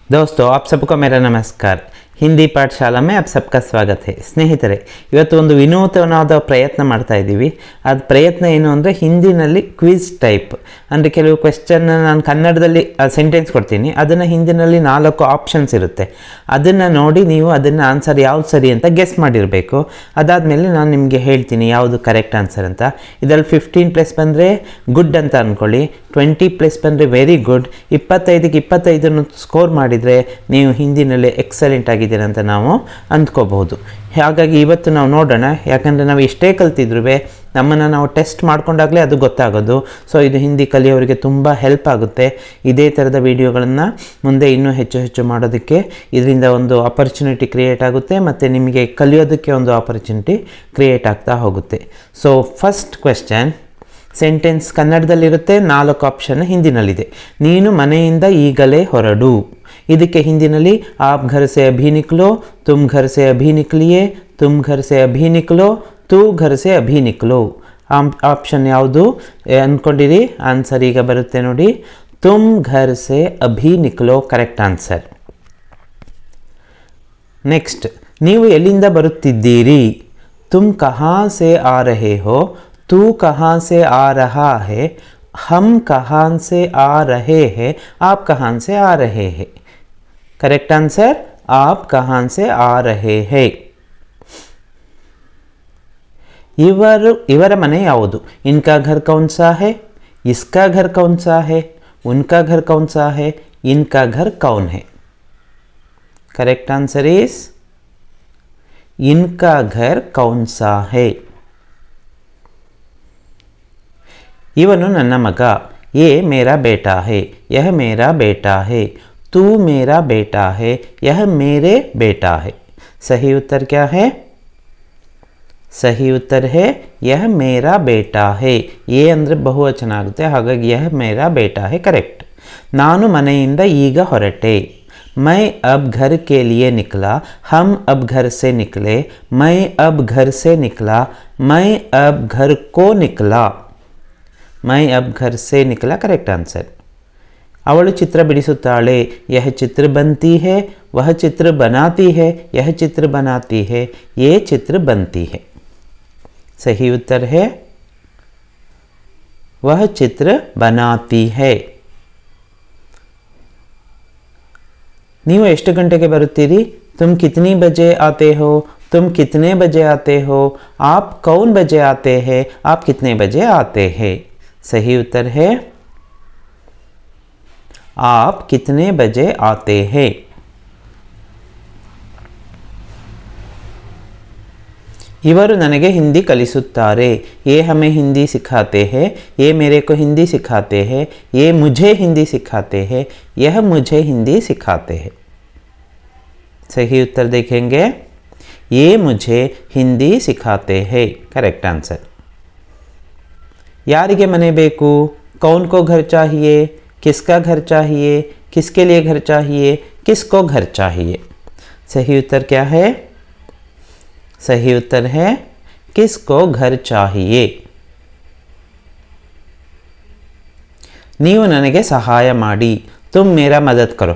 दोस्तों आप सबको मेरा नमस्कार। ಹಿಂದಿ ಪಾಠಶಾಲಾ में आप सबका स्वागत है। ಸ್ನೇಹಿತರೆ, ಇವತ್ತು ಒಂದು ವಿನೂತನವಾದ ಪ್ರಯತ್ನ ಮಾಡ್ತಾ ಇದ್ದೀವಿ. ಅದು ಪ್ರಯತ್ನ ಏನು ಅಂದರೆ ಹಿಂದಿನಲ್ಲಿ ಕ್ವಿಜ್ ಟೈಪ್. ಅಂದರೆ ಕೆಲವು ಕ್ವೆಶ್ಚನ್ ನಾನು ಕನ್ನಡದಲ್ಲಿ ಸೆಂಟೆನ್ಸ್ ಕೊಡ್ತೀನಿ, ಅದನ್ನು ಹಿಂದಿನಲ್ಲಿ 4 ಆಪ್ಷನ್ಸ್ ಇರುತ್ತೆ. ಅದನ್ನು ನೋಡಿ ನೀವು ಅದನ್ನು ಆನ್ಸರ್ ಯಾವ್ದು ಸರಿ ಅಂತ ಗೆಸ್ ಮಾಡಿರಬೇಕು. ಅದಾದಮೇಲೆ ನಾನು ನಿಮಗೆ ಹೇಳ್ತೀನಿ ಯಾವುದು ಕರೆಕ್ಟ್ ಆನ್ಸರ್ ಅಂತ. ಇದರಲ್ಲಿ 15+ ಬಂದರೆ ಗುಡ್ ಅಂತ ಅಂದ್ಕೊಳ್ಳಿ, 20+ ಬಂದರೆ ವೆರಿ ಗುಡ್, 25ಕ್ಕೆ 25 ಸ್ಕೋರ್ ಮಾಡಿದರೆ ನೀವು ಹಿಂದಿನಲ್ಲಿ ಎಕ್ಸಲೆಂಟ್ ಆಗಿದ್ದೀರ ಅಂತ ನಾವು ಅಂದ್ಕೋಬಹುದು. ಹಾಗಾಗಿ ಇವತ್ತು ನಾವು ನೋಡೋಣ, ಯಾಕಂದರೆ ನಾವು ಎಷ್ಟೇ ಕಲ್ತಿದ್ರೂ ನಮ್ಮನ್ನು ನಾವು ಟೆಸ್ಟ್ ಮಾಡ್ಕೊಂಡಾಗಲೇ ಅದು ಗೊತ್ತಾಗೋದು. ಸೊ ಇದು ಹಿಂದಿ ಕಲಿಯೋರಿಗೆ ತುಂಬ ಹೆಲ್ಪ್ ಆಗುತ್ತೆ. ಇದೇ ಥರದ ವಿಡಿಯೋಗಳನ್ನು ಮುಂದೆ ಇನ್ನೂ ಹೆಚ್ಚು ಮಾಡೋದಕ್ಕೆ ಇದರಿಂದ ಒಂದು ಆಪರ್ಚುನಿಟಿ ಕ್ರಿಯೇಟ್ ಆಗುತ್ತೆ, ಮತ್ತು ನಿಮಗೆ ಕಲಿಯೋದಕ್ಕೆ ಒಂದು ಆಪರ್ಚುನಿಟಿ ಕ್ರಿಯೇಟ್ ಆಗ್ತಾ ಹೋಗುತ್ತೆ. ಸೊ ಫಸ್ಟ್ ಕ್ವೆಶ್ಚನ್, ಸೆಂಟೆನ್ಸ್ ಕನ್ನಡದಲ್ಲಿರುತ್ತೆ, 4 ಆಪ್ಷನ್ ಹಿಂದಿನಲ್ಲಿದೆ. ನೀನು ಮನೆಯಿಂದ ಈಗಲೇ ಹೊರಡು. ಇದಕ್ಕೆ ಹಿಂದಿನಲ್ಲಿ ಆಪ್ ಘರ್ ಸೆ ಅಭಿ ನಿಕ್ಲೋ, ತುಮ್ ಘರ್ ಸೆ ಅಭಿ ನಿಕ್ಲಿಯೇ, ತುಮ್ ಘರ್ ಸೆ ಅಭಿ ನಿಕ್ಲೋ, ತೂ ಘರ್ ಸೆ ಅಭಿ ನಿಕ್ಲೋ. ಆಪ್ಷನ್ ಯಾವುದು ಅಂದ್ಕೊಂಡಿರಿ? ಆನ್ಸರ್ ಈಗ ಬರುತ್ತೆ ನೋಡಿ, ತುಮ್ ಘರ್ ಸೆ ಅಭಿ ನಿಕ್ಲೋ ಕರೆಕ್ಟ್ ಆನ್ಸರ್. ನೆಕ್ಸ್ಟ್, ನೀವು ಎಲ್ಲಿಂದ ಬರುತ್ತಿದ್ದೀರಿ? ತುಮ್ ಕಹಾ ಸೆ ಆ ರಹೆ ಹೋ, तू कहाँ से आ रहा है, हम कहाँ से आ रहे हैं, आप कहाँ से आ रहे हैं. करेक्ट आंसर, आप कहाँ से आ रहे हैं. इवर मने यावुदु? इनका घर कौन सा है, इसका घर कौन सा है, उनका घर कौन सा है, इनका घर कौन है. करेक्ट आंसर इज इनका घर कौन सा है. ಇವನು ನನ್ನ ಮಗ, ये मेरा बेटा है, यह मेरा बेटा है, तू मेरा बेटा है, यह मेरे बेटा है. सही उत्तर क्या है? सही उत्तर है यह मेरा बेटा है. ये ಅಂದರೆ ಬಹುವಚನ ಆಗುತ್ತೆ, ಹಾಗಾಗಿ यह मेरा बेटा है करेक्ट. ನಾನು ಮನೆಯಿಂದ ಈಗ ಹೊರಟೆ. मैं अब घर के लिए निकला, हम अब घर से निकले, मैं अब घर से निकला, मैं अब घर को निकला. मैं अब घर से निकला करेक्ट आंसर. ಅವಳು ಚಿತ್ರ ಬಿಡಿಸುತ್ತಾಳೆ. यह चित्र बनती है, वह चित्र बनाती है, यह चित्र बनाती है, ये चित्र बनती है. सही उत्तर है वह चित्र बनाती है. ನೀವು ಎಷ್ಟು ಗಂಟೆಗೆ ಬರುತ್ತೀರಿ? तुम कितनी बजे आते हो, तुम कितने बजे आते हो, आप कौन बजे आते हैं, आप कितने बजे आते हैं. सही उत्तर है आप कितने बजे आते हैं. इವರು ನನಗೆ हिंदी ಕಲಿಸುತ್ತಾರೆ. ये हमें हिंदी सिखाते हैं, ये मेरे को हिंदी सिखाते हैं, ये मुझे हिंदी सिखाते हैं, यह मुझे हिंदी सिखाते हैं. सही उत्तर देखेंगे, ये मुझे हिंदी सिखाते हैं करेक्ट आंसर. यारिगे मने बेकू? कौन को घर चाहिए, किसका घर चाहिए, किसके लिए घर चाहिए, किसको घर चाहिए. सही उत्तर क्या है? सही उत्तर है किसको घर चाहिए. ನೀವು ನನಗೆ ಸಹಾಯ ಮಾಡಿ. तुम मेरा मदद करो,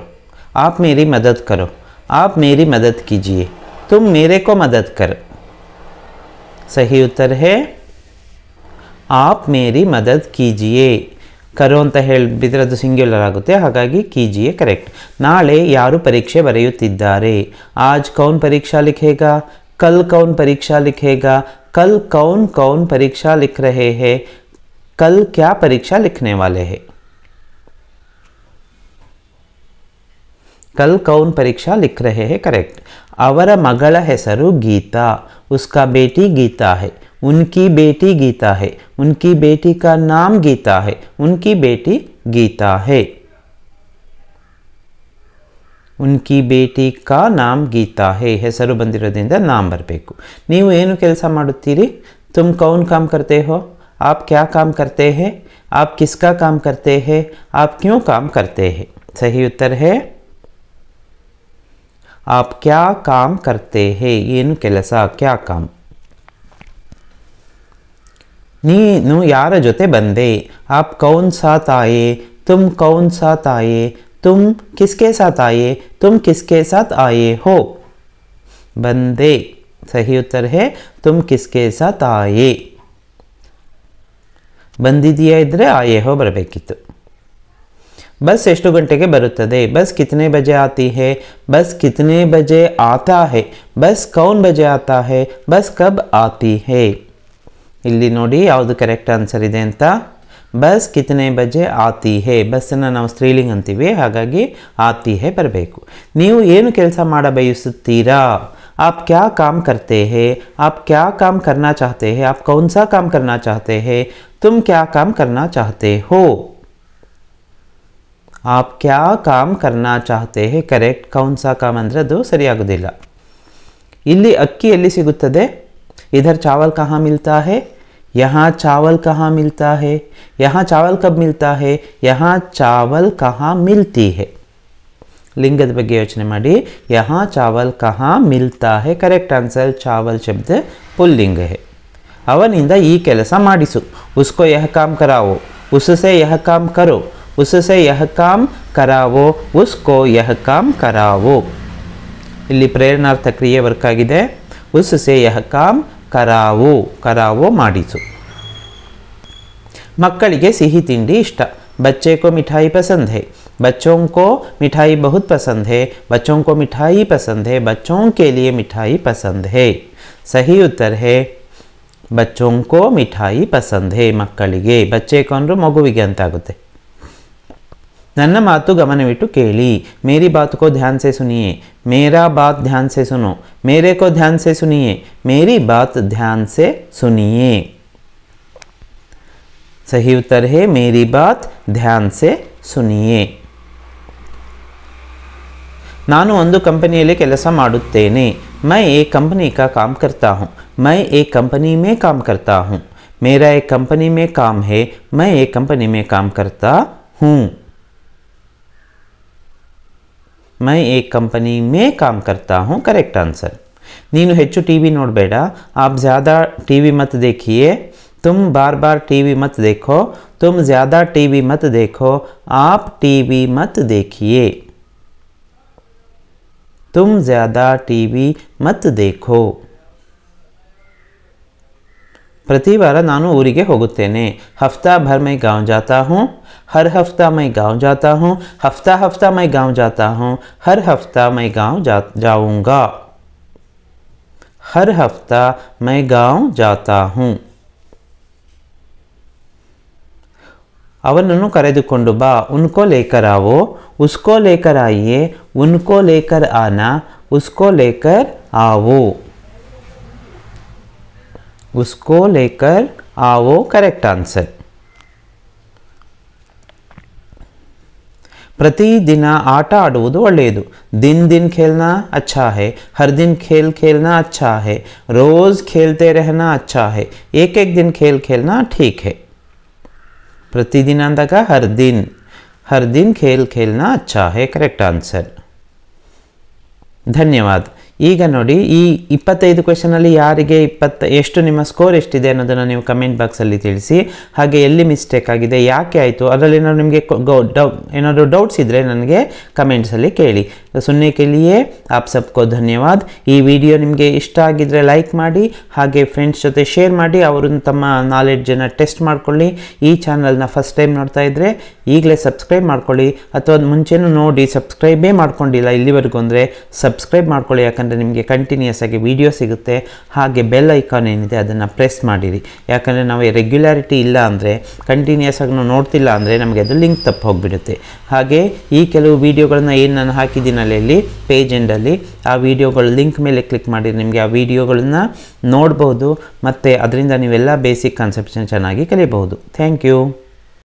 आप मेरी मदद करो, आप मेरी मदद कीजिए, तुम मेरे को मदद कर. सही उत्तर है आप मेरी मदद कीजिए. करो ಅಂತ ಹೇಳಿಬಿದ್ರೆ ಅದು ಸಿಂಗ್ಯುಲರ್ ಆಗುತ್ತೆ, ಹಾಗಾಗಿ ಕೀಜಿಯೇ ಕರೆಕ್ಟ್. ನಾಳೆ ಯಾರು ಪರೀಕ್ಷೆ ಬರೆಯುತ್ತಿದ್ದಾರೆ? आज कौन परीक्षा लिखेगा, कल कौन परीक्षा लिखेगा, कल कौन कौन परीक्षा लिख रहे हैं, कल क्या परीक्षा लिखने वाले हैं. कल कौन परीक्षा लिख रहे हैं करेक्ट. ಅವರ ಮಗಳ ಹೆಸರು गीता, उसका बेटी गीता है, उनकी बेटी गीता है, उनकी बेटी का नाम गीता है, उनकी बेटी गीता है. उनकी बेटी का नाम गीता है. ಹೆಸರು ಬಂದಿರೋದ್ರಿಂದ नाम ಬರಬೇಕು. ನೀವು ಏನು ಕೆಲಸ ಮಾಡುತ್ತೀರಿ? तुम कौन काम करते हो, आप क्या काम करते हैं, आप किसका काम करते हैं, आप क्यों काम करते हैं. सही उत्तर है आप क्या काम करते हैं. ಏನು ಕೆಲಸ, क्या काम. ನೀನು ಯಾರ ಜೊತೆ ಬಂದೆ? आप कौन साथ आए, तुम कौन साथ आए, तुम किसके साथ आए, तुम किसके साथ आए हो, बंदे। सही उत्तर है तुम किसके साथ आए। ಬಂದಿದೆಯಾ ಇದ್ದರೆ ಆಯೆ ಹೋ ಬರಬೇಕಿತ್ತು। बस ಎಷ್ಟು ಗಂಟೆಗೆ ಬರುತ್ತದೆ, बस कितने बजे आती है, बस कितने बजे आता है, बस कौन बजे आता है, बस कब आती है। ಇಲ್ಲಿ ನೋಡಿ ಯಾವುದು ಕರೆಕ್ಟ್ ಆನ್ಸರ್ ಇದೆ ಅಂತ। बस कितने बजे आती है, ಬಸ್ಸನ್ನು ನಾವು ಸ್ತ್ರೀಲಿಂಗ್ ಅಂತೀವಿ, ಹಾಗಾಗಿ ಆತಿ ಹೇ ಬರಬೇಕು। ನೀವು ಏನು ಕೆಲಸ ಮಾಡ ಬಯಸುತ್ತೀರಾ, आप क्या काम करते हैं, आप क्या काम करना चाहते हैं, आप कौन सा काम करना चाहते हैं, तुम क्या काम करना चाहते हो। आप क्या काम करना चाहते हैं करेक्ट, कौन सा काम ಅಂದರೆ ಅದು ಸರಿಯಾಗುವುದಿಲ್ಲ। ಇಲ್ಲಿ ಅಕ್ಕಿ ಎಲ್ಲಿ ಸಿಗುತ್ತದೆ, इधर चावल कहाँ मिलता है, यहाँ चावल कहाँ मिलता है, यहाँ चावल कब मिलता है, यहाँ चावल कहाँ मिलती है। लिंगದ ಬಗ್ಗೆ ಯೋಚನೆ ಮಾಡಿ। यहाँ चावल कहाँ मिलता है करेक्ट आंसर, चावल शब्द पुल्लिंग है। ಅವನಿಂದ ಈ ಕೆಲಸ ಮಾಡಿಸು, उसको यह काम कराओ, उससे यह काम करो, उससे यह काम कराओ, उसको यह काम कराओ। ಇಲ್ಲಿ ಪ್ರೇರಣಾರ್ಥ ಕ್ರಿಯೆ ವರ್ಕ್ ಆಗಿದೆ। उससे यह काम कराओ, कराओ ಮಾಡಿಸು। ಮಕ್ಕಳಿಗೆ ಸಿಹಿ ತಿಂಡಿ ಇಷ್ಟ, बच्चे को मिठाई पसंद है, बच्चों को मिठाई बहुत पसंद है, बच्चों को मिठाई पसंद है, बच्चों के लिए मिठाई पसंद है। सही उत्तर है बच्चों को मिठाई पसंद है। ಮಕ್ಕಳಿಗೆ बच्चे को ಅಂದ್ರೆ ಮಗುವಿಗೆ ಅಂತ ಆಗುತ್ತೆ। ನನ್ನ ಮಾತು ಗಮನವಿಟ್ಟು ಕೇಳಿ, मेरी बात को ध्यान से सुनिए, मेरा बात ध्यान से सुनो, मेरे को ध्यान से सुनिए, मेरी बात ध्यान से सुनिए। सही उत्तर है मेरी बात ध्यान से सुनिए। ನಾನು ಒಂದು ಕಂಪನಿಯಲ್ಲಿ ಕೆಲಸ ಮಾಡುತ್ತೇನೆ, मैं एक कंपनी का काम करता हूँ, मैं एक कंपनी में काम करता हूँ, मेरा एक कंपनी में काम है, मैं एक कंपनी में काम करता हूँ। मैं एक कंपनी में काम करता हूँ करेक्ट आंसर। ನೀನು ಹೆಚ್ಚು टीवी ನೋಡಬೇಡ, आप ज़्यादा टीवी मत देखिए, तुम बार बार टीवी मत देखो, तुम ज़्यादा टीवी मत देखो, आप टीवी मत देखिए, तुम ज़्यादा टीवी मत देखो। ಪ್ರತಿ ವಾರ ನಾನು ಊರಿಗೆ ಹೋಗುತ್ತೇನೆ, हफ्ता भर मैं गांव जाता हूँ, हर हफ्ता मैं गांव जाता हूँ, हफ्ता हफ्ता मैं गांव जाता हूँ, हर हफ्ता मैं गांव जाऊँगा, हर हफ्ता मैं गांव जाता हूँ। ಅವನನ್ನು ಕರೆದುಕೊಂಡು ಬಾ, उनको लेकर आओ, उसको लेकर आइए, उनको लेकर आना, उसको लेकर आओ, उसको लेकर आओ करेक्ट आंसर। प्रतिदिन आट आडुವುದು ಒಳ್ಳೆಯದು, दिन दिन खेलना अच्छा है, हर दिन खेल खेलना अच्छा है, रोज़ खेलते रहना अच्छा है, एक एक दिन खेल खेलना ठीक है। प्रतिदिन अंದಾಗ हर दिन खेल खेलना अच्छा है करेक्ट आंसर। धन्यवाद। ಈಗ ನೋಡಿ ಈ 25 ಕ್ವೆಶ್ಚನಲ್ಲಿ ಯಾರಿಗೆ ಎಷ್ಟು ನಿಮ್ಮ ಸ್ಕೋರ್ ಎಷ್ಟಿದೆ ಅನ್ನೋದನ್ನು ನೀವು ಕಮೆಂಟ್ ಬಾಕ್ಸಲ್ಲಿ ತಿಳಿಸಿ। ಹಾಗೆ ಎಲ್ಲಿ ಮಿಸ್ಟೇಕ್ ಆಗಿದೆ, ಯಾಕೆ ಆಯಿತು, ಅದರಲ್ಲಿ ಏನಾದ್ರು ನಿಮಗೆ ಏನಾದರೂ ಡೌಟ್ಸ್ ಇದ್ದರೆ ನನಗೆ ಕಮೆಂಟ್ಸಲ್ಲಿ ಕೇಳಿ। ಸುನ್ನೆ के लिए आप सबको धन्यवाद। ಈ ವಿಡಿಯೋ ನಿಮಗೆ ಇಷ್ಟ ಆಗಿದ್ದರೆ ಲೈಕ್ ಮಾಡಿ, ಹಾಗೆ ಫ್ರೆಂಡ್ಸ್ ಜೊತೆ ಶೇರ್ ಮಾಡಿ, ಅವರು ತಮ್ಮ ನಾಲೆಡ್ಜನ್ನು ಟೆಸ್ಟ್ ಮಾಡ್ಕೊಳ್ಳಿ। ಈ ಚಾನಲ್ನ ಫಸ್ಟ್ ಟೈಮ್ ನೋಡ್ತಾ ಇದ್ದರೆ ಈಗಲೇ ಸಬ್ಸ್ಕ್ರೈಬ್ ಮಾಡ್ಕೊಳ್ಳಿ, ಅಥವಾ ಮುಂಚೆನೂ ನೋಡಿ ಸಬ್ಸ್ಕ್ರೈಬೇ ಮಾಡ್ಕೊಂಡಿಲ್ಲ ಇಲ್ಲಿವರೆಗೂ ಅಂದರೆ ಸಬ್ಸ್ಕ್ರೈಬ್ ಮಾಡ್ಕೊಳ್ಳಿ, ಯಾಕಂದರೆ ನಿಮಗೆ ಕಂಟಿನ್ಯೂಸ್ ಆಗಿ ವಿಡಿಯೋ ಸಿಗುತ್ತೆ। ಹಾಗೆ ಬೆಲ್ ಐಕಾನ್ ಏನಿದೆ ಅದನ್ನು ಪ್ರೆಸ್ ಮಾಡಿರಿ, ಯಾಕಂದರೆ ನಾವು ರೆಗ್ಯುಲಾರಿಟಿ ಇಲ್ಲ ಅಂದರೆ, ಕಂಟಿನ್ಯೂಸ್ ಆಗಿ ನಾವು ನೋಡ್ತಿಲ್ಲ ಅಂದರೆ ನಮಗೆ ಅದು ಲಿಂಕ್ ತಪ್ಪು ಹೋಗಿಬಿಡುತ್ತೆ। ಹಾಗೆ ಈ ಕೆಲವು ವೀಡಿಯೋಗಳನ್ನ ಏನು ನಾನು ಹಾಕಿದ್ದೀನಲ್ಲ ಇಲ್ಲಿ ಪೇಜ್ ಎಂಡಲ್ಲಿ, ಆ ವಿಡಿಯೋಗಳ ಲಿಂಕ್ ಮೇಲೆ ಕ್ಲಿಕ್ ಮಾಡಿ ನಿಮಗೆ ಆ ವಿಡಿಯೋಗಳನ್ನ ನೋಡ್ಬೋದು, ಮತ್ತು ಅದರಿಂದ ನೀವೆಲ್ಲ ಬೇಸಿಕ್ ಕಾನ್ಸೆಪ್ಟ್ನ ಚೆನ್ನಾಗಿ ಕಲಿಯಬಹುದು। Thank you.